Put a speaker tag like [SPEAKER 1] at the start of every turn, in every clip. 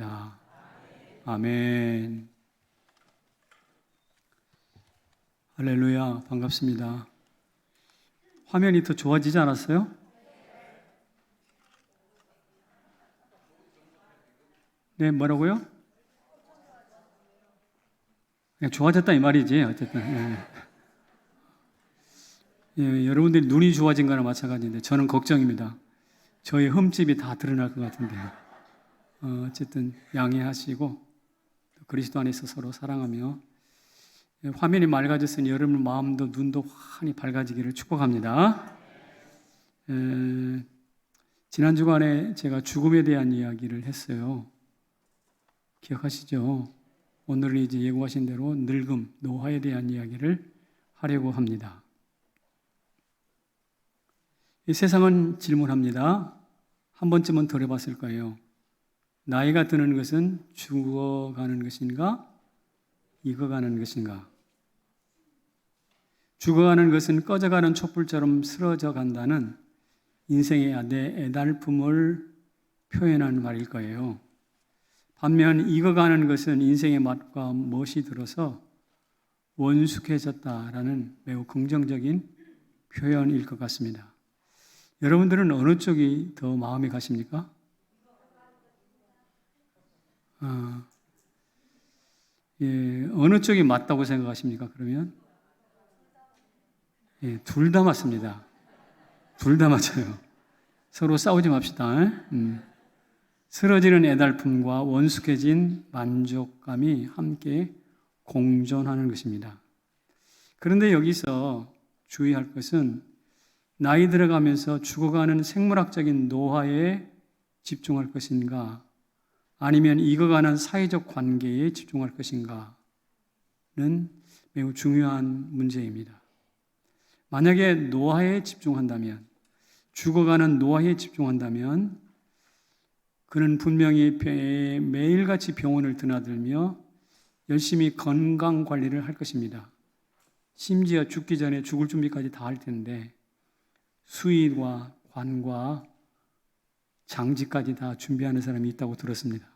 [SPEAKER 1] 축복합니다. 아멘. 할렐루야, 반갑습니다. 화면이 더 좋아지지 않았어요? 네, 뭐라고요? 그냥 좋아졌다 이 말이지, 어쨌든. 여러분들이 눈이 좋아진 거나 마찬가지인데 저는 걱정입니다. 저의 흠집이 다 드러날 것 같은데 어쨌든 양해하시고 그리스도 안에서 서로 사랑하며 화면이 맑아졌으니 여러분 마음도 눈도 환히 밝아지기를 축복합니다. 지난 주간에 제가 죽음에 대한 이야기를 했어요. 기억하시죠? 오늘은 이제 예고하신 대로 늙음, 노화에 대한 이야기를 하려고 합니다. 이 세상은 질문합니다. 한 번쯤은 들어봤을 거예요. 나이가 드는 것은 죽어가는 것인가? 익어가는 것인가? 죽어가는 것은 꺼져가는 촛불처럼 쓰러져 간다는 인생의 애달픔을 표현한 말일 거예요. 반면 익어가는 것은 인생의 맛과 멋이 들어서 원숙해졌다라는 매우 긍정적인 표현일 것 같습니다. 여러분들은 어느 쪽이 더 마음이 가십니까? 어느 쪽이 맞다고 생각하십니까? 그러면? 둘 다 맞습니다. 둘 다 맞아요. 서로 싸우지 맙시다. 쓰러지는 애달픔과 원숙해진 만족감이 함께 공존하는 것입니다. 그런데 여기서 주의할 것은 나이 들어가면서 죽어가는 생물학적인 노화에 집중할 것인가 아니면 익어가는 사회적 관계에 집중할 것인가는 매우 중요한 문제입니다. 만약에 노화에 집중한다면, 죽어가는 노화에 집중한다면 그는 분명히 매일같이 병원을 드나들며 열심히 건강 관리를 할 것입니다. 심지어 죽기 전에 죽을 준비까지 다 할 텐데 수의와 관과 장지까지 다 준비하는 사람이 있다고 들었습니다.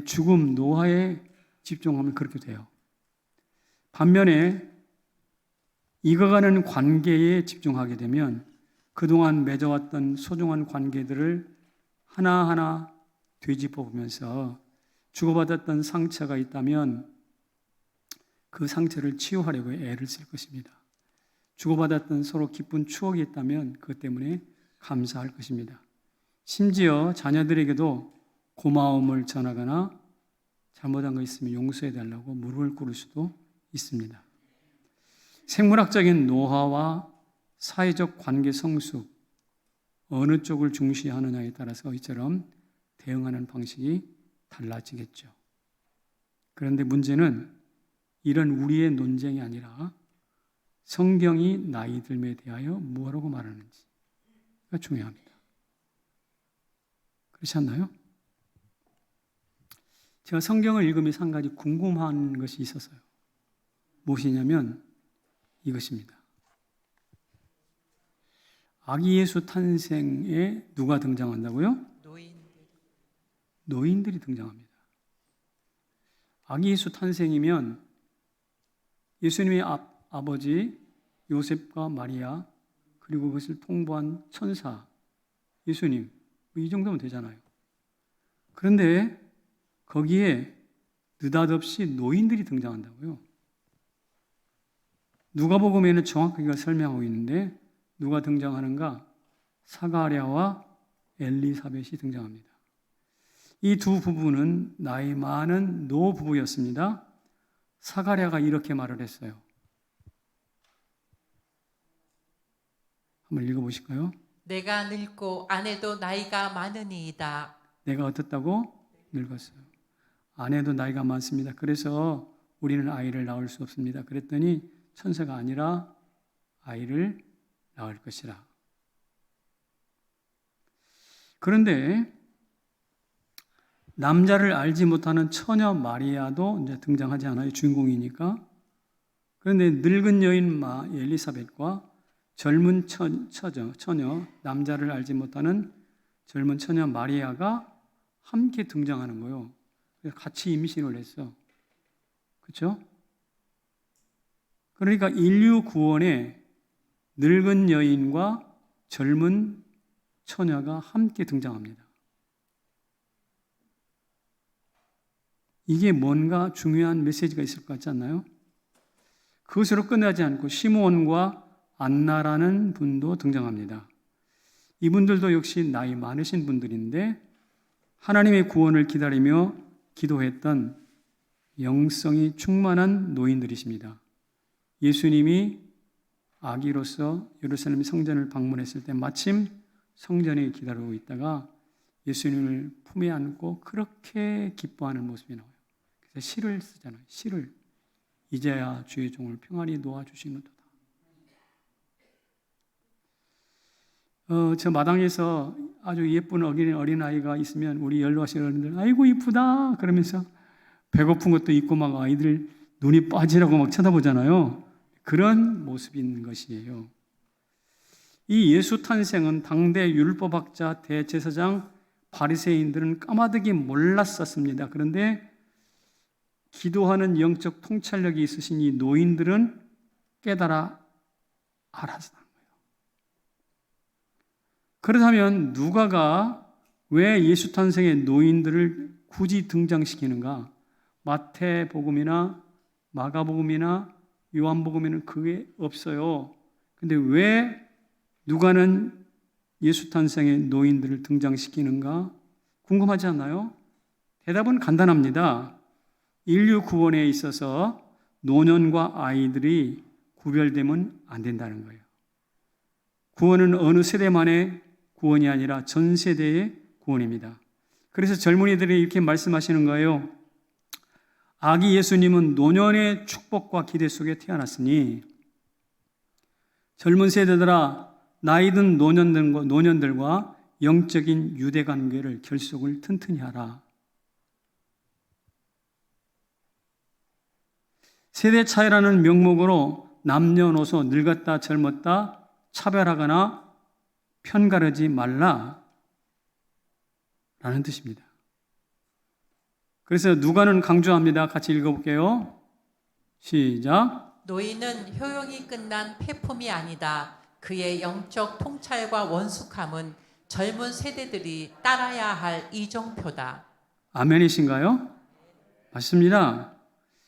[SPEAKER 1] 죽음, 노화에 집중하면 그렇게 돼요. 반면에 익어가는 관계에 집중하게 되면 그동안 맺어왔던 소중한 관계들을 하나하나 되짚어 보면서 주고받았던 상처가 있다면 그 상처를 치유하려고 애를 쓸 것입니다. 주고받았던 서로 기쁜 추억이 있다면 그것 때문에 감사할 것입니다. 심지어 자녀들에게도 고마움을 전하거나 잘못한 거 있으면 용서해 달라고 무릎을 꿇을 수도 있습니다. 생물학적인 노화와 사회적 관계 성숙, 어느 쪽을 중시하느냐에 따라서 이처럼 대응하는 방식이 달라지겠죠. 그런데 문제는 이런 우리의 논쟁이 아니라 성경이 나이 듦에 대하여 뭐라고 말하는지가 중요합니다. 그렇지 않나요? 제가 성경을 읽으면서 한 가지 궁금한 것이 있었어요. 무엇이냐면 이것입니다. 아기 예수 탄생에 누가 등장한다고요? 노인들이 등장합니다. 아기 예수 탄생이면 예수님의 아버지 요셉과 마리아 그리고 그것을 통보한 천사 예수님 이 정도면 되잖아요. 그런데 거기에 느닷없이 노인들이 등장한다고요. 누가복음에는 정확하게 설명하고 있는데 누가 등장하는가? 사가랴와 엘리사벳이 등장합니다. 이 두 부부는 나이 많은 노부부였습니다. 사가랴가 이렇게 말을 했어요. 한번 읽어보실까요?
[SPEAKER 2] 내가 늙고 아내도 나이가 많으니이다.
[SPEAKER 1] 내가 어떻다고? 늙었어요. 아내도 나이가 많습니다. 그래서 우리는 아이를 낳을 수 없습니다. 그랬더니 천사가 아니라 아이를 낳을 것이라. 그런데 남자를 알지 못하는 처녀 마리아도 이제 등장하지 않아요. 주인공이니까. 그런데 늙은 여인 엘리사벳과 젊은 처녀, 남자를 알지 못하는 젊은 처녀 마리아가 함께 등장하는 거예요. 그래서 같이 임신을 했어. 그렇죠? 그러니까 인류 구원에 늙은 여인과 젊은 처녀가 함께 등장합니다. 이게 뭔가 중요한 메시지가 있을 것 같지 않나요? 그것으로 끝나지 않고 시므온과 안나라는 분도 등장합니다. 이분들도 역시 나이 많으신 분들인데 하나님의 구원을 기다리며 기도했던 영성이 충만한 노인들이십니다. 예수님이 아기로서 예루살렘 성전을 방문했을 때 마침 성전에 기다리고 있다가 예수님을 품에 안고 그렇게 기뻐하는 모습이 나와요. 그래서 시를 쓰잖아요. 시를. 이제야 주의 종을 평안히 놓아주시는도다. 저 마당에서 아주 예쁜 어린아이가 있으면 우리 연로하신 어른들 아이고 이쁘다 그러면서 배고픈 것도 있고 막 아이들 눈이 빠지라고 막 쳐다보잖아요. 그런 모습인 것이에요. 이 예수 탄생은 당대 율법학자, 대제사장, 바리새인들은 까마득히 몰랐었습니다. 그런데 기도하는 영적 통찰력이 있으신 이 노인들은 깨달아 알았던 거예요. 그렇다면 누가가 왜 예수 탄생의 노인들을 굳이 등장시키는가? 마태복음이나 마가복음이나 요한복음에는 그게 없어요. 근데 왜 누가는 예수 탄생의 노인들을 등장시키는가? 궁금하지 않나요? 대답은 간단합니다. 인류 구원에 있어서 노년과 아이들이 구별되면 안 된다는 거예요. 구원은 어느 세대만의 구원이 아니라 전 세대의 구원입니다. 그래서 젊은이들이 이렇게 말씀하시는 거예요. 아기 예수님은 노년의 축복과 기대 속에 태어났으니 젊은 세대들아 나이든 노년들과 영적인 유대 관계를 결속을 튼튼히 하라. 세대 차이라는 명목으로 남녀노소 늙었다 젊었다 차별하거나 편가르지 말라 라는 뜻입니다. 그래서 누가는 강조합니다. 같이 읽어볼게요. 시작.
[SPEAKER 2] 노인은 효용이 끝난 폐품이 아니다. 그의 영적 통찰과 원숙함은 젊은 세대들이 따라야 할 이정표다.
[SPEAKER 1] 아멘이신가요? 맞습니다.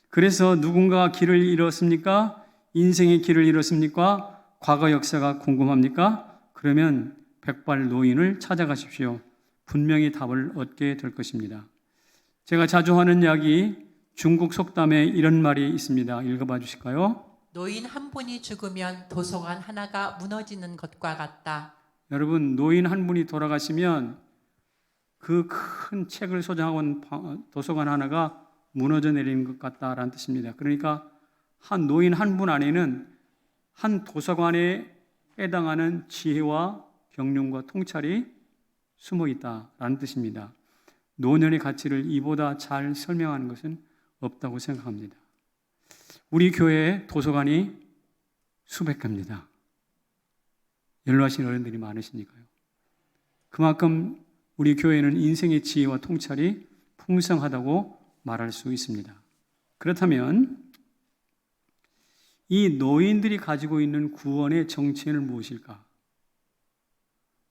[SPEAKER 1] 그래서 누군가 길을 잃었습니까? 인생의 길을 잃었습니까? 과거 역사가 궁금합니까? 그러면 백발 노인을 찾아가십시오. 분명히 답을 얻게 될 것입니다. 제가 자주 하는 이야기, 중국 속담에 이런 말이 있습니다. 읽어봐 주실까요?
[SPEAKER 2] 노인 한 분이 죽으면 도서관 하나가 무너지는 것과 같다.
[SPEAKER 1] 여러분, 노인 한 분이 돌아가시면 그 큰 책을 소장하고 있는 도서관 하나가 무너져 내리는 것 같다라는 뜻입니다. 그러니까 한 노인 한 분 안에는 한 도서관에 해당하는 지혜와 경륜과 통찰이 숨어 있다라는 뜻입니다. 노년의 가치를 이보다 잘 설명하는 것은 없다고 생각합니다. 우리 교회에 도서관이 수백 개입니다. 연로하신 어른들이 많으시니까요. 그만큼 우리 교회는 인생의 지혜와 통찰이 풍성하다고 말할 수 있습니다. 그렇다면 이 노인들이 가지고 있는 구원의 정체는 무엇일까?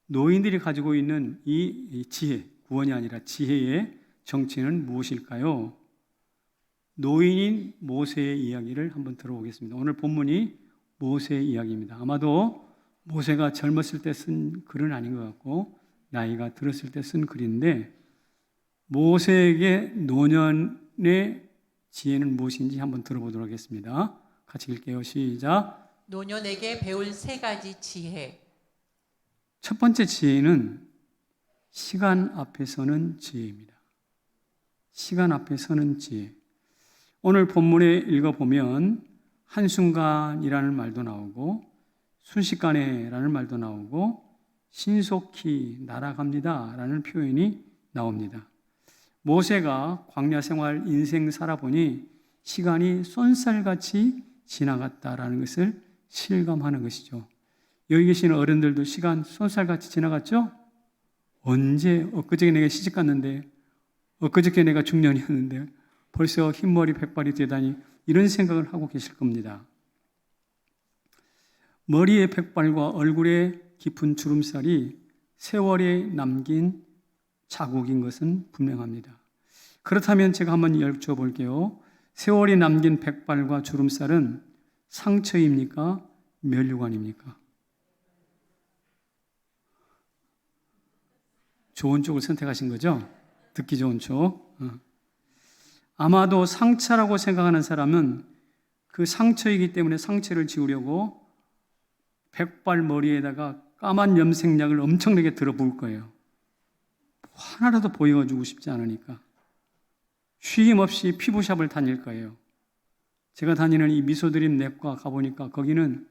[SPEAKER 1] 노인들이 가지고 있는 이 지혜, 구원이 아니라 지혜의 정체는 무엇일까요? 노인인 모세의 이야기를 한번 들어보겠습니다. 오늘 본문이 모세의 이야기입니다. 아마도 모세가 젊었을 때 쓴 글은 아닌 것 같고 나이가 들었을 때 쓴 글인데 모세에게 노년의 지혜는 무엇인지 한번 들어보도록 하겠습니다. 같이 읽게요. 시작.
[SPEAKER 2] 노년에게 배울 세 가지 지혜.
[SPEAKER 1] 첫 번째 지혜는 시간 앞에 서는 지혜입니다. 시간 앞에 서는 지혜. 오늘 본문에 읽어보면 한순간이라는 말도 나오고 순식간에라는 말도 나오고 신속히 날아갑니다 라는 표현이 나옵니다. 모세가 광야 생활 인생 살아보니 시간이 쏜살같이 지나갔다라는 것을 실감하는 것이죠. 여기 계시는 어른들도 시간 쏜살같이 지나갔죠? 언제 엊그저께 내가 시집 갔는데 엊그저께 내가 중년이었는데 벌써 흰머리 백발이 되다니 이런 생각을 하고 계실 겁니다. 머리의 백발과 얼굴에 깊은 주름살이 세월에 남긴 자국인 것은 분명합니다. 그렇다면 제가 한번 여쭤볼게요. 세월이 남긴 백발과 주름살은 상처입니까? 면류관입니까? 좋은 쪽을 선택하신 거죠? 듣기 좋은 쪽. 아마도 상처라고 생각하는 사람은 그 상처이기 때문에 상처를 지우려고 백발 머리에다가 까만 염색약을 엄청나게 들어부을 거예요. 하나라도 보여주고 싶지 않으니까. 쉼 없이 피부샵을 다닐 거예요. 제가 다니는 이 미소드림 내과 가보니까 거기는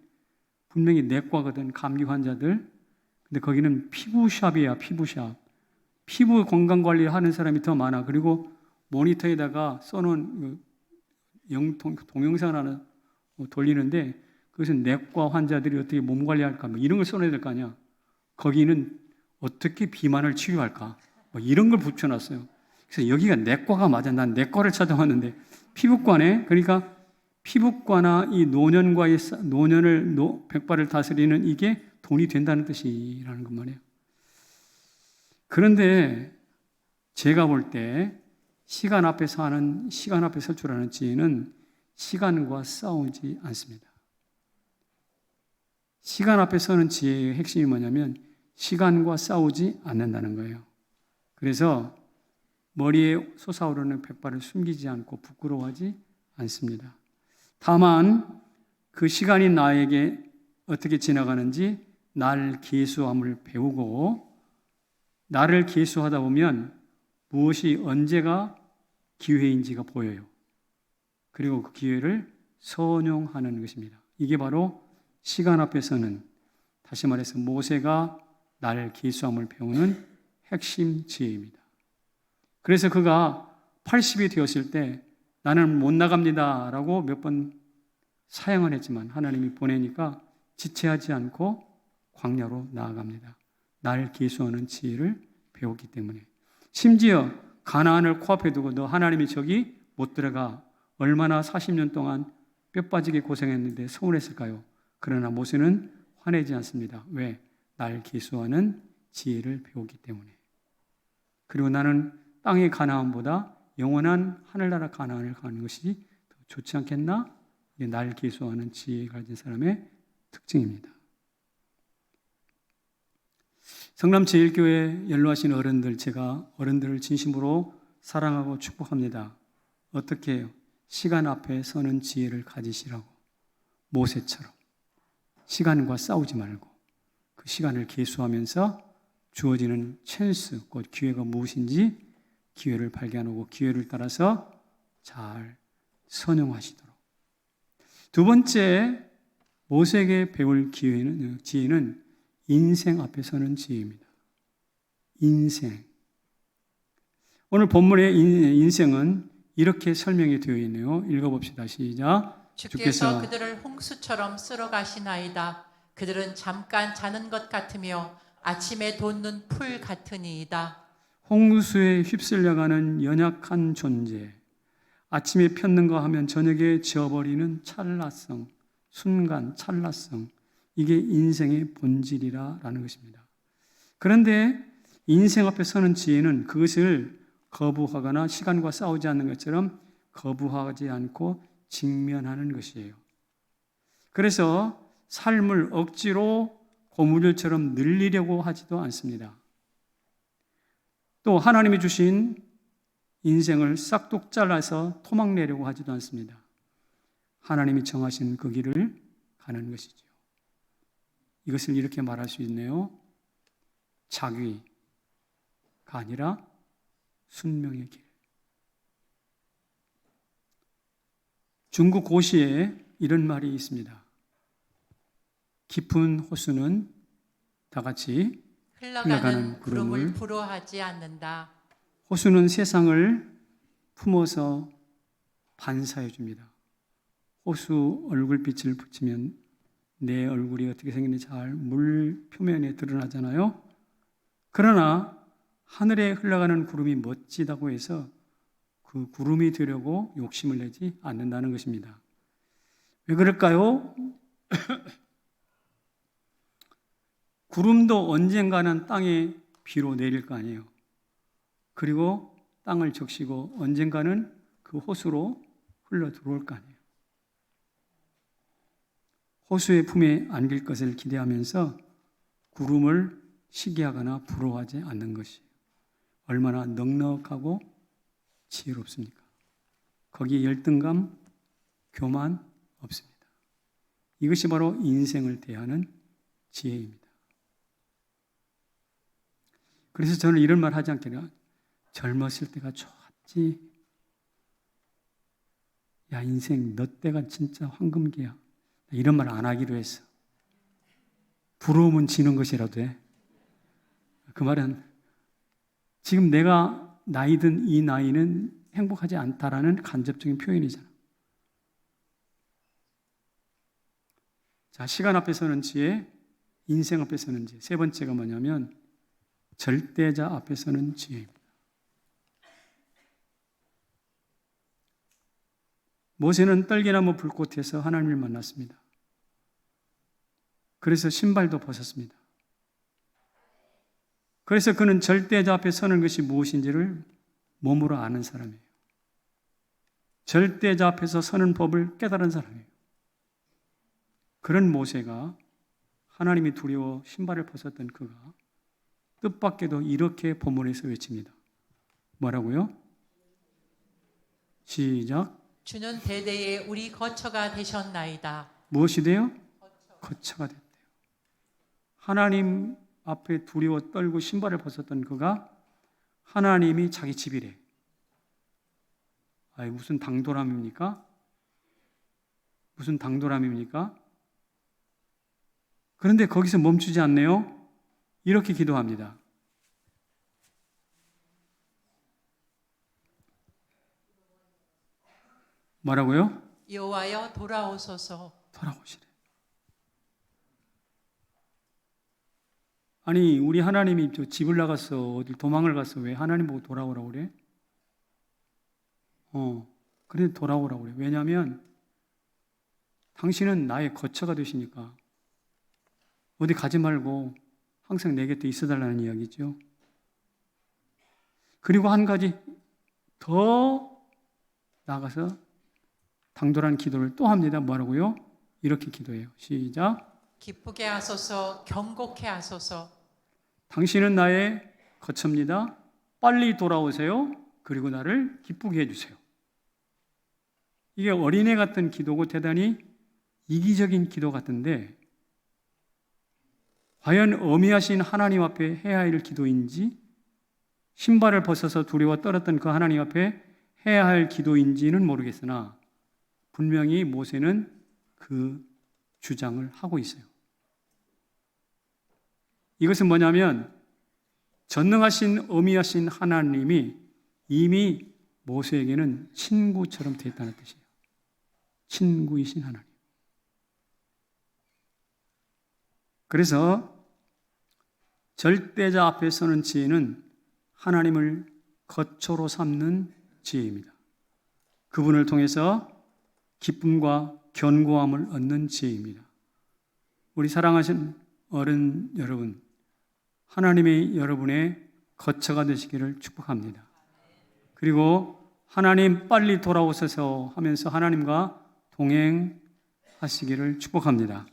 [SPEAKER 1] 분명히 내과거든, 감기 환자들. 근데 거기는 피부샵이야, 피부샵. 피부 건강관리 하는 사람이 더 많아. 그리고 모니터에다가 써놓은 동영상을 하나 돌리는데 그것은 내과 환자들이 어떻게 몸 관리할까 뭐 이런 걸 써놔야 될 거 아니야. 거기는 어떻게 비만을 치료할까 뭐 이런 걸 붙여놨어요. 그래서 여기가 내과가 맞아. 난 내과를 찾아왔는데 피부과네. 그러니까 피부과나 이 노년과의 노년을 백발을 다스리는 이게 돈이 된다는 뜻이라는 것 말이에요. 그런데 제가 볼 때 시간 앞에 설 줄 아는 지혜는 시간과 싸우지 않습니다. 시간 앞에 서는 지혜의 핵심이 뭐냐면 시간과 싸우지 않는다는 거예요. 그래서 머리에 솟아오르는 백발을 숨기지 않고 부끄러워하지 않습니다. 다만 그 시간이 나에게 어떻게 지나가는지 날 계수함을 배우고 나를 계수하다 보면 무엇이 언제가 기회인지가 보여요. 그리고 그 기회를 선용하는 것입니다. 이게 바로 시간 앞에서는 다시 말해서 모세가 나를 계수함을 배우는 핵심 지혜입니다. 그래서 그가 80이 되었을 때 나는 못 나갑니다 라고 몇 번 사양을 했지만 하나님이 보내니까 지체하지 않고 광야로 나아갑니다. 날 계수하는 지혜를 배웠기 때문에. 심지어 가나안을 코앞에 두고 너 하나님이 저기 못 들어가 얼마나 40년 동안 뼈 빠지게 고생했는데 서운했을까요? 그러나 모세는 화내지 않습니다. 왜? 날 계수하는 지혜를 배웠기 때문에. 그리고 나는 땅의 가나안보다 영원한 하늘나라 가나안을 가는 것이 더 좋지 않겠나? 이게 날 계수하는 지혜를 가진 사람의 특징입니다. 성남제일교회 연로하신 어른들, 제가 어른들을 진심으로 사랑하고 축복합니다. 어떻게 해요? 시간 앞에 서는 지혜를 가지시라고. 모세처럼. 시간과 싸우지 말고 그 시간을 계수하면서 주어지는 찬스, 곧 기회가 무엇인지 기회를 발견하고 기회를 따라서 잘 선용하시도록. 두 번째 모세에게 배울 지혜는 인생 앞에 서는 지혜입니다. 인생. 오늘 본문의 인생은 이렇게 설명이 되어 있네요. 읽어봅시다. 시작.
[SPEAKER 2] 주께서 그들을 홍수처럼 쓸어가시나이다. 그들은 잠깐 자는 것 같으며 아침에 돋는 풀 같으니이다.
[SPEAKER 1] 홍수에 휩쓸려가는 연약한 존재. 아침에 폈는가 하면 저녁에 지어버리는 찰나성, 순간, 찰나성. 이게 인생의 본질이라는 것입니다. 그런데 인생 앞에 서는 지혜는 그것을 거부하거나 시간과 싸우지 않는 것처럼 거부하지 않고 직면하는 것이에요. 그래서 삶을 억지로 고무줄처럼 늘리려고 하지도 않습니다. 또 하나님이 주신 인생을 싹둑 잘라서 토막내려고 하지도 않습니다. 하나님이 정하신 그 길을 가는 것이죠. 이것을 이렇게 말할 수 있네요. 자귀가 아니라 순명의 길. 중국 고시에 이런 말이 있습니다. 깊은 호수는 다 같이 흘러가는 구름을
[SPEAKER 2] 부러워하지 않는다.
[SPEAKER 1] 호수는 세상을 품어서 반사해 줍니다. 호수 얼굴빛을 붙이면 내 얼굴이 어떻게 생겼는지 잘 물 표면에 드러나잖아요. 그러나 하늘에 흘러가는 구름이 멋지다고 해서 그 구름이 되려고 욕심을 내지 않는다는 것입니다. 왜 그럴까요? 구름도 언젠가는 땅에 비로 내릴 거 아니에요. 그리고 땅을 적시고 언젠가는 그 호수로 흘러 들어올 거 아니에요. 호수의 품에 안길 것을 기대하면서 구름을 시기하거나 부러워하지 않는 것이 얼마나 넉넉하고 지혜롭습니까? 거기에 열등감, 교만 없습니다. 이것이 바로 인생을 대하는 지혜입니다. 그래서 저는 이런 말 하지 않겠나? 젊었을 때가 좋았지. 야, 인생 너 때가 진짜 황금기야. 이런 말 안 하기로 했어. 부러우면 지는 것이라도 해. 그 말은 지금 내가 나이 든 이 나이는 행복하지 않다라는 간접적인 표현이잖아. 자, 시간 앞에 서는 지혜, 인생 앞에 서는 지혜. 세 번째가 뭐냐면 절대자 앞에 서는 지혜입니다. 모세는 떨기나무 불꽃에서 하나님을 만났습니다. 그래서 신발도 벗었습니다. 그래서 그는 절대자 앞에 서는 것이 무엇인지를 몸으로 아는 사람이에요. 절대자 앞에서 서는 법을 깨달은 사람이에요. 그런 모세가 하나님이 두려워 신발을 벗었던 그가 뜻밖에도 이렇게 본문에서 외칩니다. 뭐라고요? 시작.
[SPEAKER 2] 주는 대대에 우리 거처가 되셨나이다.
[SPEAKER 1] 무엇이 돼요? 거처가 됐대요. 하나님 앞에 두려워 떨고 신발을 벗었던 그가 하나님이 자기 집이래. 아이, 무슨 당돌함입니까? 무슨 당돌함입니까? 그런데 거기서 멈추지 않네요. 이렇게 기도합니다. 뭐라고요?
[SPEAKER 2] 여호와여 돌아오소서.
[SPEAKER 1] 돌아오시래. 아니, 우리 하나님이 저 집을 나갔어, 어디 도망을 갔어, 왜 하나님 보고 돌아오라고 그래? 그래 돌아오라고 그래. 왜냐하면 당신은 나의 거처가 되시니까 어디 가지 말고 항상 내 곁에 있어달라는 이야기죠. 그리고 한 가지 더 나가서 당돌한 기도를 또 합니다. 뭐라고요? 이렇게 기도해요. 시작.
[SPEAKER 2] 기쁘게 하소서, 경고케 하소서.
[SPEAKER 1] 당신은 나의 거처입니다. 빨리 돌아오세요. 그리고 나를 기쁘게 해주세요. 이게 어린애 같은 기도고 대단히 이기적인 기도 같은데 과연 어미하신 하나님 앞에 해야 할 기도인지 신발을 벗어서 두려워 떨었던 그 하나님 앞에 해야 할 기도인지는 모르겠으나 분명히 모세는 그 주장을 하고 있어요. 이것은 뭐냐면 전능하신 어미하신 하나님이 이미 모세에게는 친구처럼 되어 있다는 뜻이에요. 친구이신 하나님. 그래서 절대자 앞에 서는 지혜는 하나님을 거처로 삼는 지혜입니다. 그분을 통해서 기쁨과 견고함을 얻는 지혜입니다. 우리 사랑하신 어른 여러분, 하나님이 여러분의 거처가 되시기를 축복합니다. 그리고 하나님 빨리 돌아오셔서 하면서 하나님과 동행하시기를 축복합니다.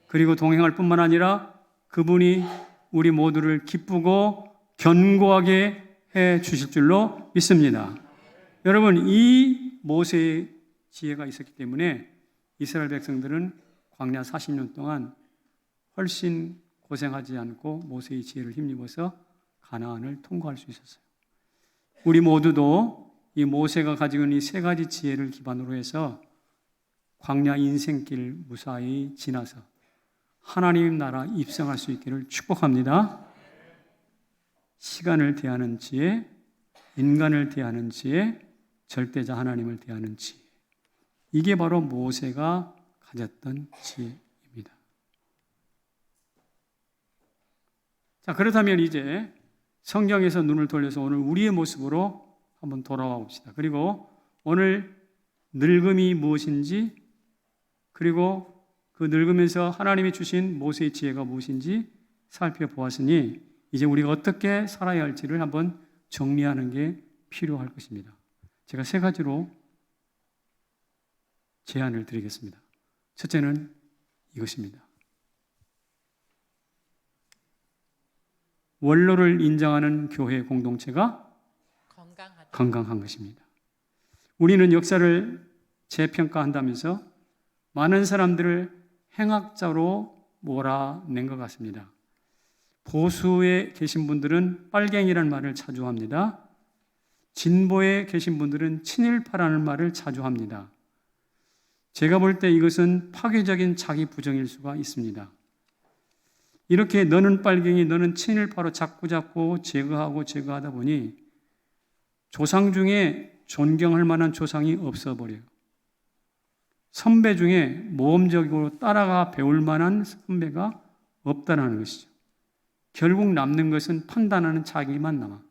[SPEAKER 1] 그리고 동행할 뿐만 아니라 그분이 우리 모두를 기쁘고 견고하게 해 주실 줄로 믿습니다. 여러분, 이 모세의 지혜가 있었기 때문에 이스라엘 백성들은 광야 40년 동안 훨씬 고생하지 않고 모세의 지혜를 힘입어서 가나안을 통과할 수 있었어요. 우리 모두도 이 모세가 가지고 있는 이 세 가지 지혜를 기반으로 해서 광야 인생길 무사히 지나서 하나님 나라 입성할 수 있기를 축복합니다. 시간을 대하는 지혜, 인간을 대하는 지혜, 절대자 하나님을 대하는 지혜. 이게 바로 모세가 가졌던 지혜입니다. 자, 그렇다면 이제 성경에서 눈을 돌려서 오늘 우리의 모습으로 한번 돌아와 봅시다. 그리고 오늘 늙음이 무엇인지, 그리고 그 늙으면서 하나님이 주신 모세의 지혜가 무엇인지 살펴보았으니 이제 우리가 어떻게 살아야 할지를 한번 정리하는 게 필요할 것입니다. 제가 3가지로 제안을 드리겠습니다. 첫째는 이것입니다. 원로를 인정하는 교회 공동체가 건강한 것입니다. 우리는 역사를 재평가한다면서 많은 사람들을 행악자로 몰아낸 것 같습니다. 보수에 계신 분들은 빨갱이라는 말을 자주 합니다. 진보에 계신 분들은 친일파라는 말을 자주 합니다. 제가 볼 때 이것은 파괴적인 자기 부정일 수가 있습니다. 이렇게 너는 빨갱이, 너는 친일파로 자꾸 제거하다 보니 조상 중에 존경할 만한 조상이 없어버려요. 선배 중에 모험적으로 따라가 배울 만한 선배가 없다는 것이죠. 결국 남는 것은 판단하는 자기만 남아.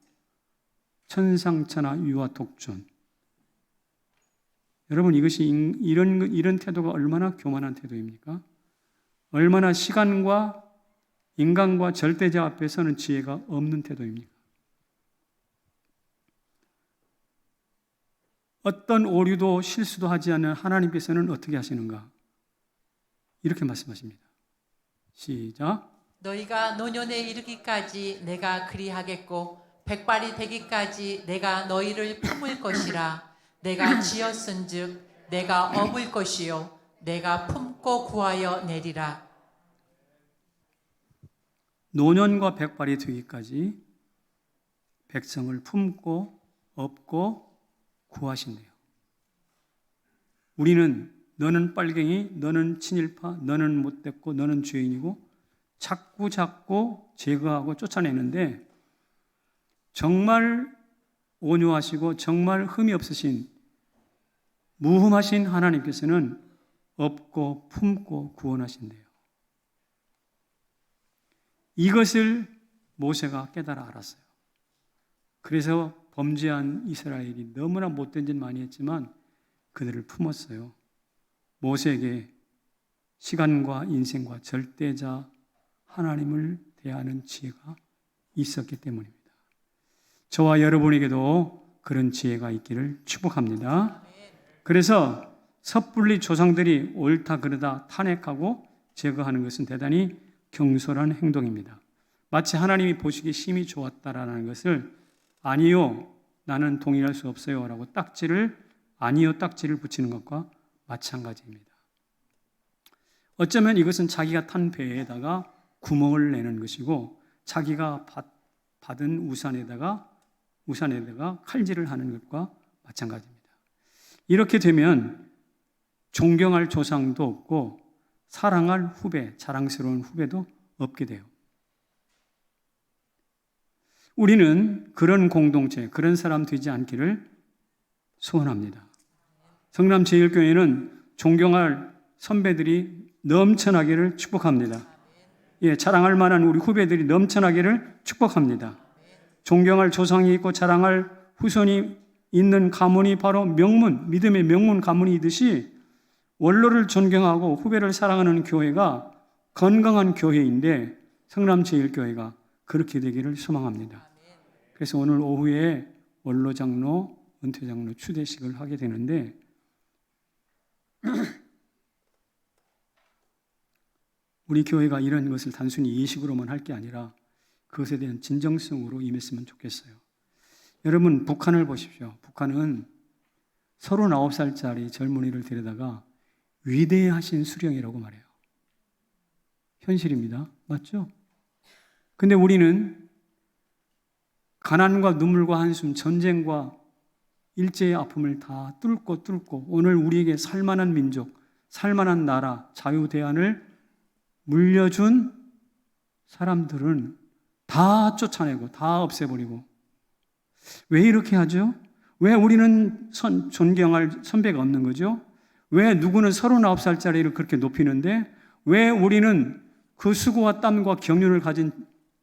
[SPEAKER 1] 천상천하 유아 독존. 여러분, 이것이 이런 태도가 얼마나 교만한 태도입니까? 얼마나 시간과 인간과 절대자 앞에서는 지혜가 없는 태도입니까? 어떤 오류도 실수도 하지 않는 하나님께서는 어떻게 하시는가? 이렇게 말씀하십니다. 시작.
[SPEAKER 2] 너희가 노년에 이르기까지 내가 그리하겠고 백발이 되기까지 내가 너희를 품을 것이라. 내가 지었은즉 내가 업을 것이요 내가 품고 구하여 내리라.
[SPEAKER 1] 노년과 백발이 되기까지 백성을 품고 업고 구하신대요. 우리는 너는 빨갱이, 너는 친일파, 너는 못됐고 너는 죄인이고 자꾸 제거하고 쫓아내는데 정말 온유하시고 정말 흠이 없으신 무흠하신 하나님께서는 업고 품고 구원하신대요. 이것을 모세가 깨달아 알았어요. 그래서 범죄한 이스라엘이 너무나 못된 짓 많이 했지만 그들을 품었어요. 모세에게 시간과 인생과 절대자 하나님을 대하는 지혜가 있었기 때문입니다. 저와 여러분에게도 그런 지혜가 있기를 축복합니다. 그래서 섣불리 조상들이 옳다 그르다 탄핵하고 제거하는 것은 대단히 경솔한 행동입니다. 마치 하나님이 보시기에 심히 좋았다라는 것을 아니요, 나는 동의할 수 없어요 라고 아니요 딱지를 붙이는 것과 마찬가지입니다. 어쩌면 이것은 자기가 탄 배에다가 구멍을 내는 것이고 자기가 받은 우산에다가 칼질을 하는 것과 마찬가지입니다. 이렇게 되면 존경할 조상도 없고 사랑할 후배, 자랑스러운 후배도 없게 돼요. 우리는 그런 공동체, 그런 사람 되지 않기를 소원합니다. 성남제일교회는 존경할 선배들이 넘쳐나기를 축복합니다. 자랑할 만한 우리 후배들이 넘쳐나기를 축복합니다. 존경할 조상이 있고 자랑할 후손이 있는 가문이 바로 믿음의 명문 가문이듯이 원로를 존경하고 후배를 사랑하는 교회가 건강한 교회인데 성남제일교회가 그렇게 되기를 소망합니다. 그래서 오늘 오후에 원로장로, 은퇴장로 추대식을 하게 되는데 우리 교회가 이런 것을 단순히 예식으로만 할 게 아니라 그것에 대한 진정성으로 임했으면 좋겠어요. 여러분, 북한을 보십시오. 북한은 39살짜리 젊은이를 데려다가 위대하신 수령이라고 말해요. 현실입니다. 맞죠? 근데 우리는 가난과 눈물과 한숨, 전쟁과 일제의 아픔을 다 뚫고 오늘 우리에게 살만한 민족, 살만한 나라, 자유대안을 물려준 사람들은 다 쫓아내고 다 없애버리고 왜 이렇게 하죠? 왜 우리는 존경할 선배가 없는 거죠? 왜 누구는 39살짜리를 그렇게 높이는데 왜 우리는 그 수고와 땀과 경륜을 가진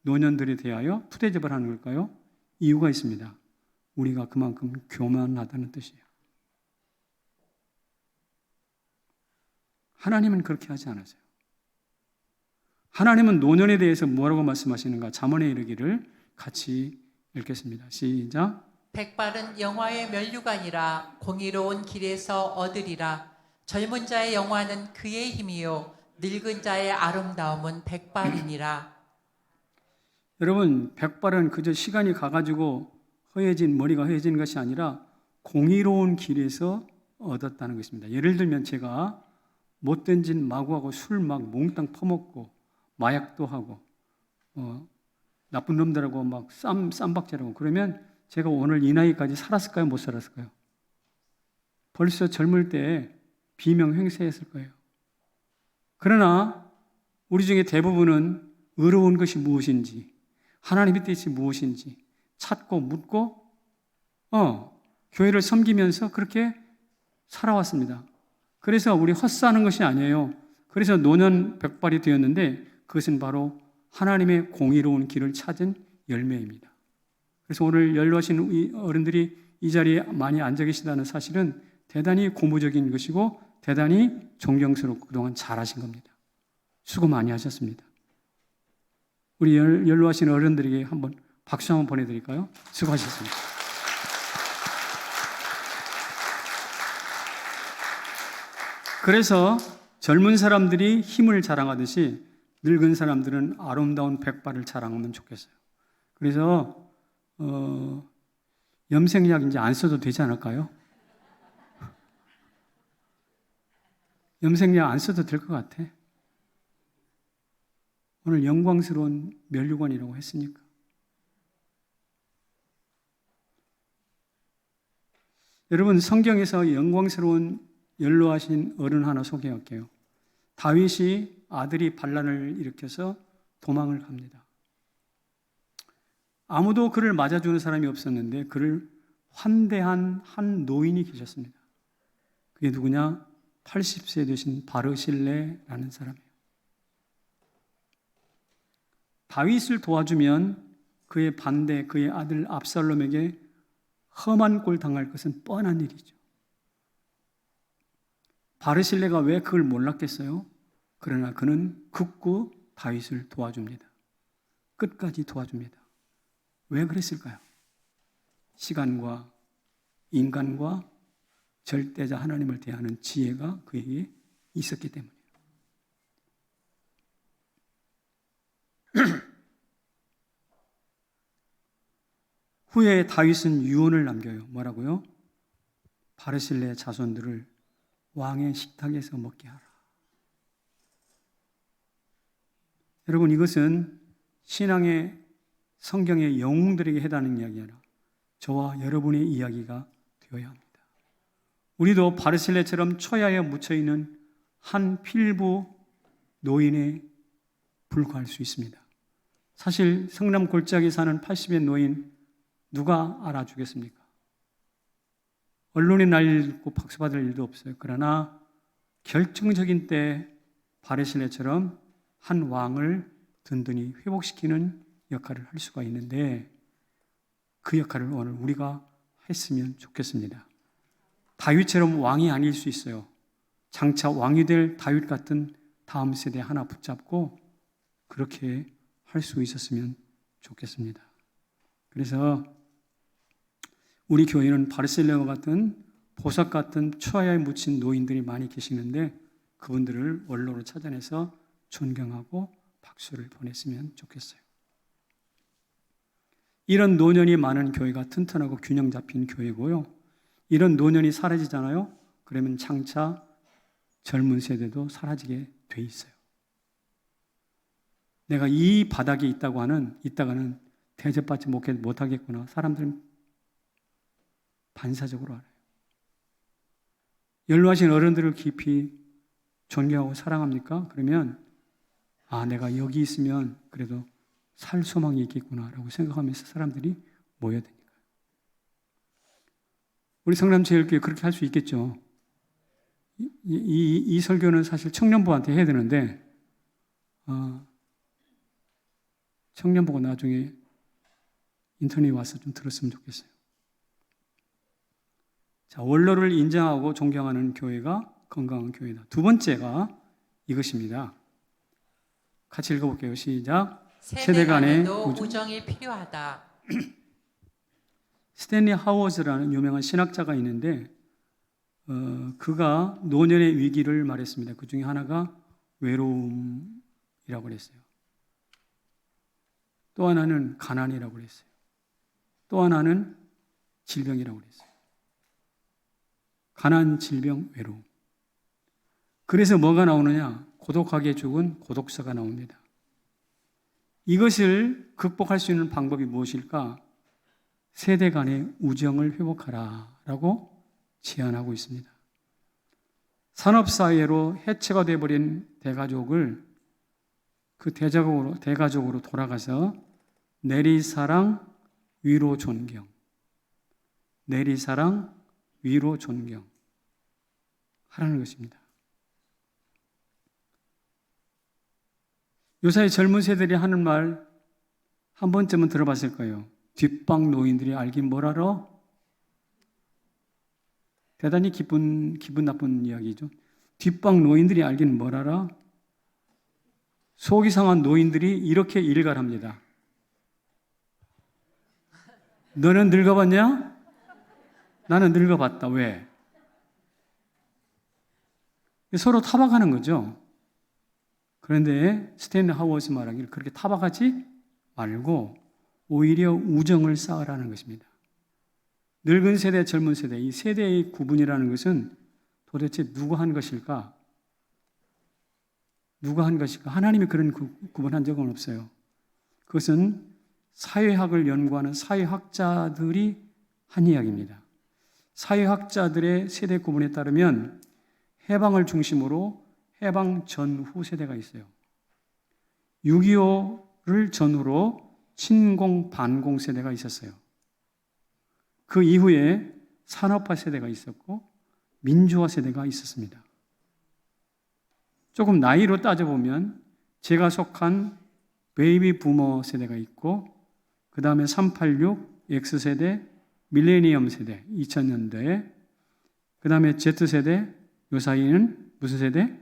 [SPEAKER 1] 노년들에 대하여 푸대접을 하는 걸까요? 이유가 있습니다. 우리가 그만큼 교만하다는 뜻이에요. 하나님은 그렇게 하지 않으세요. 하나님은 노년에 대해서 뭐라고 말씀하시는가? 잠언에 이르기를 같이 읽겠습니다. 시작.
[SPEAKER 2] 백발은 영화의 면류관이라 공의로운 길에서 얻으리라. 젊은 자의 영화는 그의 힘이요 늙은 자의 아름다움은 백발이니라.
[SPEAKER 1] 여러분, 백발은 그저 시간이 가가지고 머리가 허해진 것이 아니라 공의로운 길에서 얻었다는 것입니다. 예를 들면 제가 못된 짓 마구하고 술 막 몽땅 퍼먹고 마약도 하고 나쁜 놈들하고 막 쌈박질하고 그러면 제가 오늘 이 나이까지 살았을까요? 못 살았을까요? 벌써 젊을 때 비명횡세했을 거예요. 그러나 우리 중에 대부분은 의로운 것이 무엇인지, 하나님의 뜻이 무엇인지 찾고 묻고 교회를 섬기면서 그렇게 살아왔습니다. 그래서 우리 헛사는 것이 아니에요. 그래서 노년 백발이 되었는데 그것은 바로 하나님의 공의로운 길을 찾은 열매입니다. 그래서 오늘 연로하신 어른들이 이 자리에 많이 앉아 계시다는 사실은 대단히 고무적인 것이고 대단히 존경스럽고 그동안 잘하신 겁니다. 수고 많이 하셨습니다. 우리 연로하신 어른들에게 한번 박수 한번 보내드릴까요? 수고하셨습니다. 그래서 젊은 사람들이 힘을 자랑하듯이 늙은 사람들은 아름다운 백발을 자랑하면 좋겠어요. 그래서 염색약 이제 안 써도 되지 않을까요? 염색약 안 써도 될 것 같아. 오늘 영광스러운 면류관이라고 했으니까. 여러분, 성경에서 영광스러운 연로하신 어른 하나 소개할게요. 다윗이 아들이 반란을 일으켜서 도망을 갑니다. 아무도 그를 맞아주는 사람이 없었는데 그를 환대한 한 노인이 계셨습니다. 그게 누구냐? 80세 되신 바르실레라는 사람이에요. 다윗을 도와주면 그의 반대, 그의 아들 압살롬에게 험한 꼴 당할 것은 뻔한 일이죠. 바르실레가 왜 그걸 몰랐겠어요? 그러나 그는 극구 다윗을 도와줍니다. 끝까지 도와줍니다. 왜 그랬을까요? 시간과 인간과 절대자 하나님을 대하는 지혜가 그에게 있었기 때문이에요. 후에 다윗은 유언을 남겨요. 뭐라고요? 바르실레 자손들을 왕의 식탁에서 먹게 하라. 여러분, 이것은 신앙의 성경의 영웅들에게 해당하는 이야기가 아니라 저와 여러분의 이야기가 되어야 합니다. 우리도 바르실레처럼 초야에 묻혀있는 한 필부 노인에 불과할 수 있습니다. 사실 성남 골짜기 사는 80의 노인 누가 알아주겠습니까? 언론에 날리고 박수 받을 일도 없어요. 그러나 결정적인 때 바르실레처럼 한 왕을 든든히 회복시키는 역할을 할 수가 있는데 그 역할을 오늘 우리가 했으면 좋겠습니다. 다윗처럼 왕이 아닐 수 있어요. 장차 왕이 될 다윗 같은 다음 세대 하나 붙잡고 그렇게 할 수 있었으면 좋겠습니다. 그래서 우리 교회는 바르실레와 같은 보석 같은 초야에 묻힌 노인들이 많이 계시는데 그분들을 원로로 찾아내서 존경하고 박수를 보냈으면 좋겠어요. 이런 노년이 많은 교회가 튼튼하고 균형 잡힌 교회고요. 이런 노년이 사라지잖아요. 그러면 장차 젊은 세대도 사라지게 돼 있어요. 내가 이 바닥에 있다가는 대접받지 못하겠구나. 사람들은 반사적으로 알아요. 연로하신 어른들을 깊이 존경하고 사랑합니까? 그러면 내가 여기 있으면 그래도 살 소망이 있겠구나라고 생각하면서 사람들이 모여야 되니까요. 우리 성남제일교회 그렇게 할 수 있겠죠. 이 설교는 사실 청년부한테 해야 되는데 청년 보고 나중에 인터넷에 와서 좀 들었으면 좋겠어요. 자, 원로를 인정하고 존경하는 교회가 건강한 교회다. 두 번째가 이것입니다. 같이 읽어볼게요. 시작.
[SPEAKER 2] 세대 간에도 우정이 필요하다.
[SPEAKER 1] 스탠리 하워즈라는 유명한 신학자가 있는데 그가 노년의 위기를 말했습니다. 그 중에 하나가 외로움이라고 그랬어요. 또 하나는 가난이라고 그랬어요. 또 하나는 질병이라고 그랬어요. 가난, 질병, 외로움. 그래서 뭐가 나오느냐? 고독하게 죽은 고독사가 나옵니다. 이것을 극복할 수 있는 방법이 무엇일까? 세대 간의 우정을 회복하라라고 제안하고 있습니다. 산업사회로 해체가 되어버린 대가족을 그 대가족으로 돌아가서 내리사랑, 위로 존경. 내리사랑, 위로 존경. 하라는 것입니다. 요새 젊은 세대들이 하는 말 한 번쯤은 들어봤을 거예요. 뒷방 노인들이 알긴 뭘 알아? 대단히 기분 나쁜 이야기죠. 뒷방 노인들이 알긴 뭘 알아? 속이 상한 노인들이 이렇게 일갈합니다. 너는 늙어봤냐? 나는 늙어봤다. 왜? 서로 타박하는 거죠. 그런데 스탠리 하워즈 말하기를 그렇게 타박하지 말고 오히려 우정을 쌓으라는 것입니다. 늙은 세대, 젊은 세대, 이 세대의 구분이라는 것은 도대체 누가 한 것일까? 누가 한 것일까? 하나님이 그런 구분한 적은 없어요. 그것은 사회학을 연구하는 사회학자들이 한 이야기입니다. 사회학자들의 세대 구분에 따르면 해방을 중심으로 해방 전후 세대가 있어요. 6.25를 전후로 친공, 반공 세대가 있었어요. 그 이후에 산업화 세대가 있었고 민주화 세대가 있었습니다. 조금 나이로 따져보면 제가 속한 베이비 부머 세대가 있고 그 다음에 386, X세대, 밀레니엄 세대, 2000년대에 그 다음에 Z세대, 요 사이에는 무슨 세대?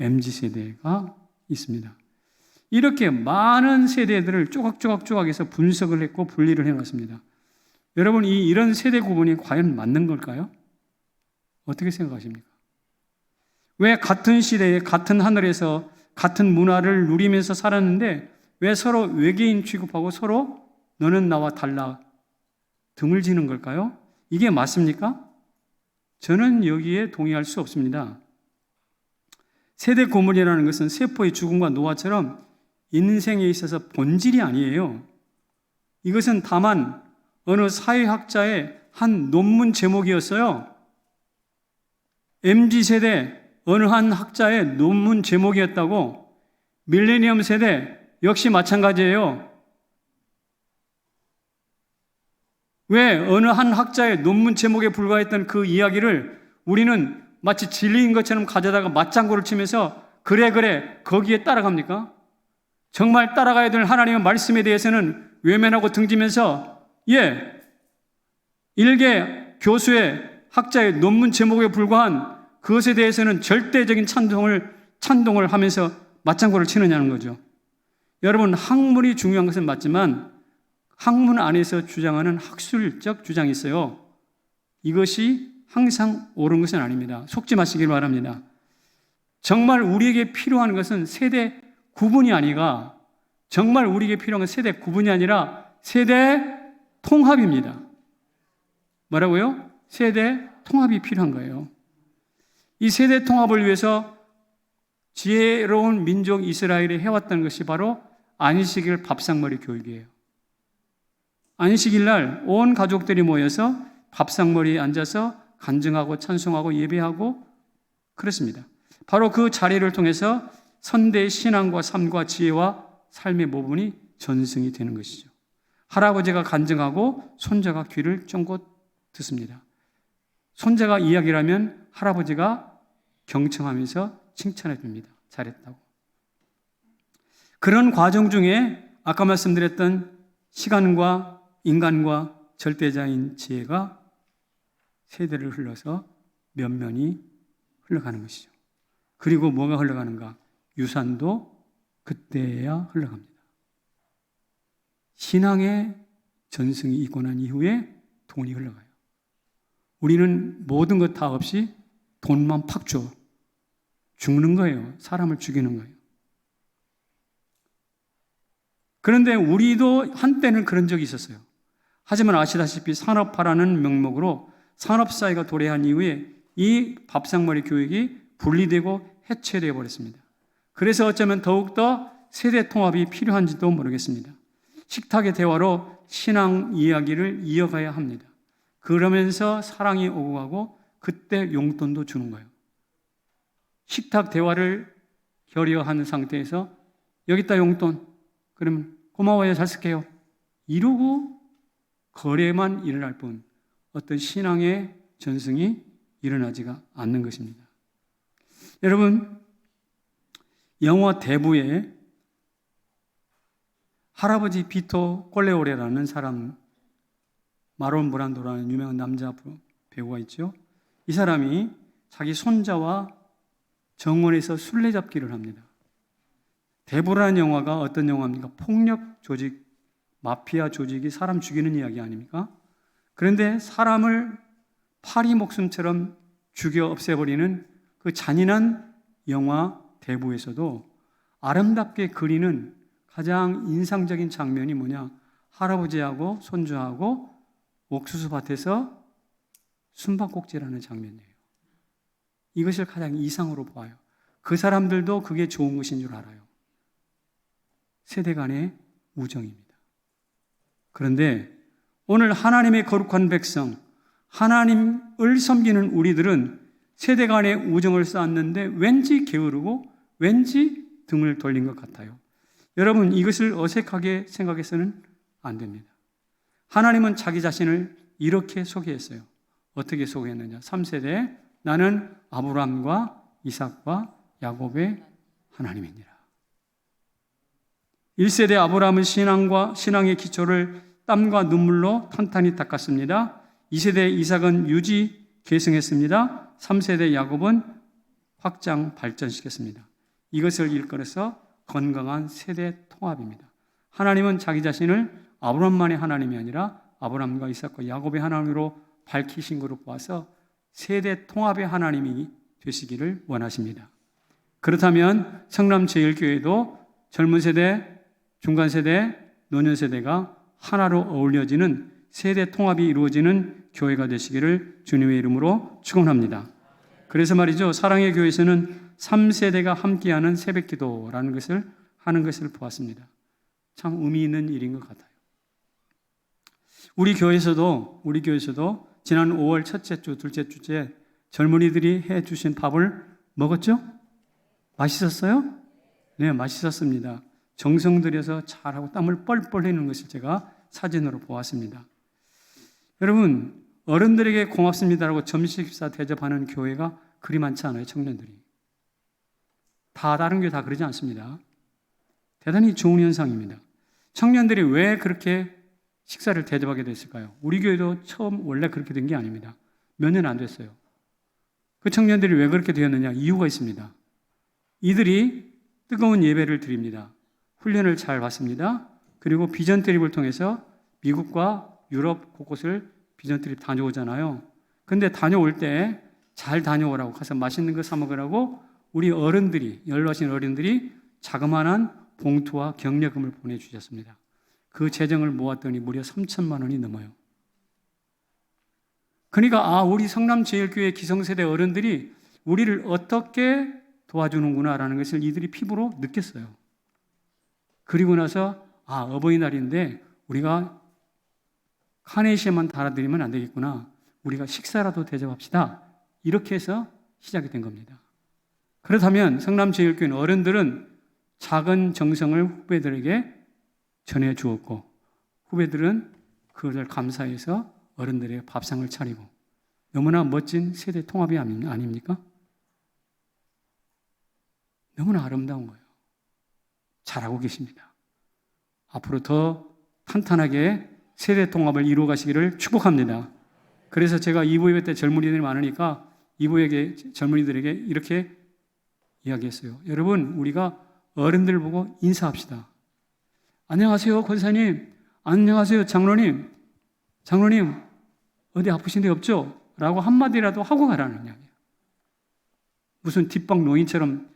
[SPEAKER 1] MZ세대가 있습니다. 이렇게 많은 세대들을 조각조각조각해서 분석을 했고 분리를 해놨습니다. 여러분, 이런 세대 구분이 과연 맞는 걸까요? 어떻게 생각하십니까? 왜 같은 시대에 같은 하늘에서 같은 문화를 누리면서 살았는데 왜 서로 외계인 취급하고 서로 너는 나와 달라 등을 지는 걸까요? 이게 맞습니까? 저는 여기에 동의할 수 없습니다. 세대 구분이라는 것은 세포의 죽음과 노화처럼 인생에 있어서 본질이 아니에요. 이것은 다만 어느 사회학자의 한 논문 제목이었어요. MZ세대 어느 한 학자의 논문 제목이었다고. 밀레니엄 세대 역시 마찬가지예요. 왜 어느 한 학자의 논문 제목에 불과했던 그 이야기를 우리는 마치 진리인 것처럼 가져다가 맞장구를 치면서 그래 거기에 따라갑니까? 정말 따라가야 될 하나님의 말씀에 대해서는 외면하고 등지면서 일개 교수의 학자의 논문 제목에 불과한 그것에 대해서는 절대적인 찬동을 하면서 맞장구를 치느냐는 거죠. 여러분, 학문이 중요한 것은 맞지만 학문 안에서 주장하는 학술적 주장이 있어요. 이것이 항상 옳은 것은 아닙니다. 속지 마시길 바랍니다. 정말 우리에게 필요한 것은 세대 구분이 아니라 정말 우리에게 필요한 건 세대 구분이 아니라 세대 통합입니다. 뭐라고요? 세대 통합이 필요한 거예요. 이 세대 통합을 위해서 지혜로운 민족 이스라엘이 해왔던 것이 바로 안식일 밥상머리 교육이에요. 안식일 날 온 가족들이 모여서 밥상머리에 앉아서 간증하고 찬송하고 예배하고 그렇습니다. 바로 그 자리를 통해서 선대의 신앙과 삶과 지혜와 삶의 모분이 전승이 되는 것이죠. 할아버지가 간증하고 손자가 귀를 쫑긋 듣습니다. 손자가 이야기를 하면 할아버지가 경청하면서 칭찬해 줍니다. 잘했다고. 그런 과정 중에 아까 말씀드렸던 시간과 인간과 절대자인 지혜가 세대를 흘러서 면면이 흘러가는 것이죠. 그리고 뭐가 흘러가는가? 유산도 그때야 흘러갑니다. 신앙의 전승이 있고 난 이후에 돈이 흘러가요. 우리는 모든 것 다 없이 돈만 팍 줘. 죽는 거예요. 사람을 죽이는 거예요. 그런데 우리도 한때는 그런 적이 있었어요. 하지만 아시다시피 산업화라는 명목으로 산업사회가 도래한 이후에 이 밥상머리 교육이 분리되고 해체되어 버렸습니다. 그래서 어쩌면 더욱더 세대 통합이 필요한지도 모르겠습니다. 식탁의 대화로 신앙 이야기를 이어가야 합니다. 그러면서 사랑이 오고 가고 그때 용돈도 주는 거예요. 식탁 대화를 결여한 상태에서 여기 있다 용돈. 그러면 고마워요. 잘 쓸게요. 이러고 거래만 일어날 뿐 어떤 신앙의 전승이 일어나지가 않는 것입니다. 여러분, 영화 대부에 할아버지 비토 콜레오레라는 사람, 마론 브란도라는 유명한 남자 배우가 있죠. 이 사람이 자기 손자와 정원에서 술래잡기를 합니다. 대부라는 영화가 어떤 영화입니까? 폭력 조직, 마피아 조직이 사람 죽이는 이야기 아닙니까? 그런데 사람을 파리 목숨처럼 죽여 없애버리는 그 잔인한 영화 대부에서도 아름답게 그리는 가장 인상적인 장면이 뭐냐? 할아버지하고 손주하고 옥수수밭에서 숨바꼭질하는 장면이에요. 이것을 가장 이상으로 봐요. 그 사람들도 그게 좋은 것인 줄 알아요. 세대 간의 우정입니다. 그런데 오늘 하나님의 거룩한 백성, 하나님을 섬기는 우리들은 세대 간의 우정을 쌓았는데 왠지 게으르고 왠지 등을 돌린 것 같아요. 여러분, 이것을 어색하게 생각해서는 안 됩니다. 하나님은 자기 자신을 이렇게 소개했어요. 어떻게 소개했느냐? 3세대 나는 아브라함과 이삭과 야곱의 하나님이니라. 1세대 아브라함은 신앙의 기초를 땀과 눈물로 탄탄히 닦았습니다. 2세대 이삭은 유지 계승했습니다. 3세대 야곱은 확장 발전시켰습니다. 이것을 일컬어서 건강한 세대 통합입니다. 하나님은 자기 자신을 아브라함만의 하나님이 아니라 아브라함과 이삭과 야곱의 하나님으로 밝히신 것으로 보아서 세대 통합의 하나님이 되시기를 원하십니다. 그렇다면 성남제일교회도 젊은 세대, 중간 세대, 노년 세대가 하나로 어울려지는 세대 통합이 이루어지는 교회가 되시기를 주님의 이름으로 축원합니다. 그래서 말이죠. 사랑의 교회에서는 3세대가 함께하는 새벽기도라는 것을 하는 것을 보았습니다. 참 의미 있는 일인 것 같아요. 우리 교회에서도 지난 5월 첫째 주, 둘째 주째 젊은이들이 해주신 밥을 먹었죠? 맛있었어요? 네, 맛있었습니다. 정성 들여서 잘하고 땀을 뻘뻘 흘리는 것을 제가 사진으로 보았습니다. 여러분, 어른들에게 고맙습니다라고 점심 식사 대접하는 교회가 그리 많지 않아요, 청년들이. 다른 교회 다 그러지 않습니다. 대단히 좋은 현상입니다. 청년들이 왜 그렇게 식사를 대접하게 됐을까요? 우리 교회도 처음 원래 그렇게 된 게 아닙니다. 몇 년 안 됐어요. 그 청년들이 왜 그렇게 되었느냐? 이유가 있습니다. 이들이 뜨거운 예배를 드립니다. 훈련을 잘 받습니다. 그리고 비전 트립을 통해서 미국과 유럽 곳곳을 비전 트립 다녀오잖아요. 근데 다녀올 때 잘 다녀오라고 가서 맛있는 거 사 먹으라고 우리 어른들이, 연로하신 어른들이 자그마한 봉투와 격려금을 보내주셨습니다. 그 재정을 모았더니 무려 3천만 원이 넘어요. 그러니까 우리 성남제일교회 기성세대 어른들이 우리를 어떻게 도와주는구나라는 것을 이들이 피부로 느꼈어요. 그리고 나서 어버이날인데 우리가 카네이션만 달아드리면 안 되겠구나. 우리가 식사라도 대접합시다. 이렇게 해서 시작이 된 겁니다. 그렇다면 성남제일교회 어른들은 작은 정성을 후배들에게 전해주었고 후배들은 그것을 감사해서 어른들에게 밥상을 차리고 너무나 멋진 세대 통합이 아닙니까? 너무나 아름다운 거예요. 잘하고 계십니다. 앞으로 더 탄탄하게 세대 통합을 이루어 가시기를 축복합니다. 그래서 제가 2부 예배 때 젊은이들이 많으니까 2부에게 젊은이들에게 이렇게 이야기했어요. 여러분, 우리가 어른들 보고 인사합시다. 안녕하세요, 권사님. 안녕하세요, 장로님. 장로님, 어디 아프신 데 없죠? 라고 한마디라도 하고 가라는 이야기예요. 무슨 뒷방 노인처럼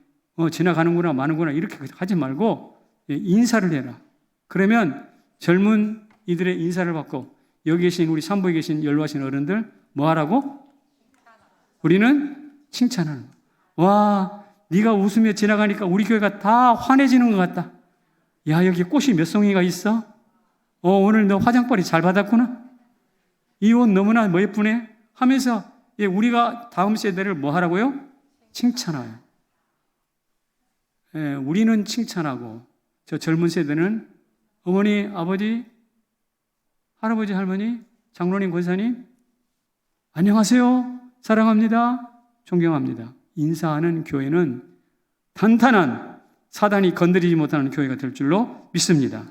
[SPEAKER 1] 지나가는구나 마는구나 이렇게 하지 말고 인사를 해라. 그러면 젊은 이들의 인사를 받고 여기 계신 우리 산부에 계신 연로하신 어른들 뭐 하라고? 우리는 칭찬하는 거예요. 와, 네가 웃으며 지나가니까 우리 교회가 다 환해지는 것 같다. 야, 여기 꽃이 몇 송이가 있어? 오늘 너 화장빨이 잘 받았구나. 이 옷 너무나 예쁘네 하면서 우리가 다음 세대를 뭐 하라고요? 칭찬해요. 우리는 칭찬하고 저 젊은 세대는 어머니, 아버지, 할아버지, 할머니, 장로님, 권사님 안녕하세요. 사랑합니다. 존경합니다. 인사하는 교회는 탄탄한 사단이 건드리지 못하는 교회가 될 줄로 믿습니다.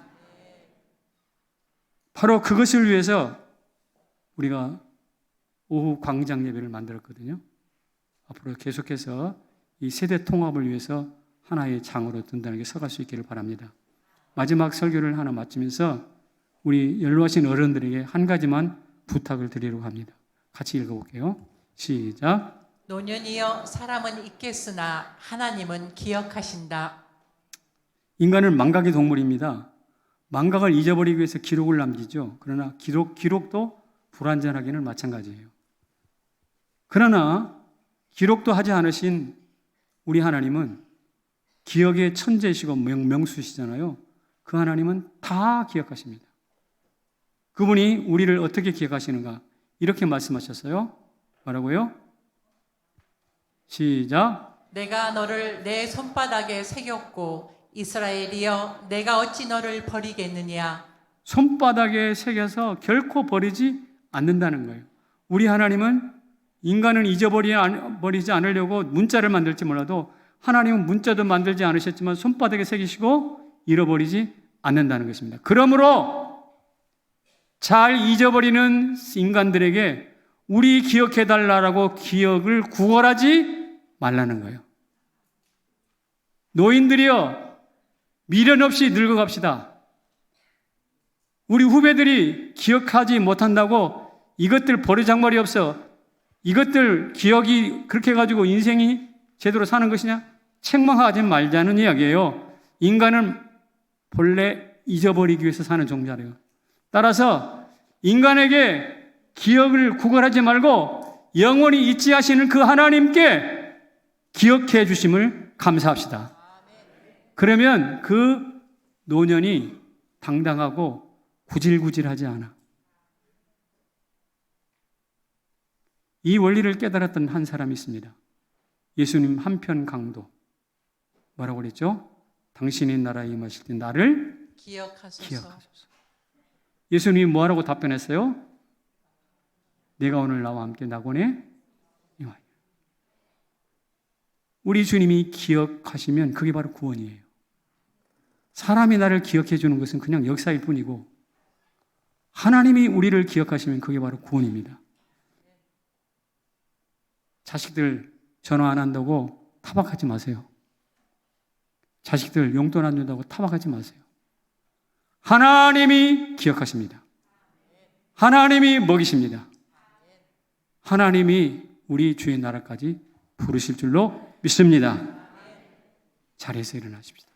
[SPEAKER 1] 바로 그것을 위해서 우리가 오후 광장 예배를 만들었거든요. 앞으로 계속해서 이 세대 통합을 위해서 하나의 장으로 든든하게 서갈 수 있기를 바랍니다. 마지막 설교를 하나 마치면서 우리 연로하신 어른들에게 한 가지만 부탁을 드리려고 합니다. 같이 읽어볼게요. 시작.
[SPEAKER 2] 노년이여 사람은 잊겠으나 하나님은 기억하신다.
[SPEAKER 1] 인간은 망각의 동물입니다. 망각을 잊어버리기 위해서 기록을 남기죠. 그러나 기록도 불완전하기는 마찬가지예요. 그러나 기록도 하지 않으신 우리 하나님은 기억의 천재시고 명수시잖아요. 그 하나님은 다 기억하십니다. 그분이 우리를 어떻게 기억하시는가? 이렇게 말씀하셨어요. 뭐라고요? 시작.
[SPEAKER 2] 내가 너를 내 손바닥에 새겼고 이스라엘이여 내가 어찌 너를 버리겠느냐.
[SPEAKER 1] 손바닥에 새겨서 결코 버리지 않는다는 거예요. 우리 하나님은 인간은 잊어버리지 않으려고 문자를 만들지 몰라도 하나님은 문자도 만들지 않으셨지만 손바닥에 새기시고 잃어버리지 않는다는 것입니다. 그러므로 잘 잊어버리는 인간들에게 우리 기억해달라고 기억을 구걸하지 말라는 거예요. 노인들이여 미련 없이 늙어갑시다. 우리 후배들이 기억하지 못한다고 이것들 버리장머리 없어. 이것들 기억이 그렇게 해가지고 인생이 제대로 사는 것이냐? 책망하지 말자는 이야기예요. 인간은 본래 잊어버리기 위해서 사는 종자래요. 따라서 인간에게 기억을 구걸하지 말고 영원히 잊지 하시는 그 하나님께 기억해 주심을 감사합시다. 그러면 그 노년이 당당하고 구질구질하지 않아. 이 원리를 깨달았던 한 사람이 있습니다. 예수님 한편 강도. 뭐라고 그랬죠? 당신의 나라에 임하실 때 나를 기억하소서. 예수님이 뭐라고 답변했어요? 내가 오늘 나와 함께 낙원에 임하리라. 우리 주님이 기억하시면 그게 바로 구원이에요. 사람이 나를 기억해 주는 것은 그냥 역사일 뿐이고 하나님이 우리를 기억하시면 그게 바로 구원입니다. 자식들 전화 안 한다고 타박하지 마세요. 자식들 용돈 안 준다고 타박하지 마세요. 하나님이 기억하십니다. 하나님이 먹이십니다. 하나님이 우리 주의 나라까지 부르실 줄로 믿습니다. 자리에서 일어나십시다.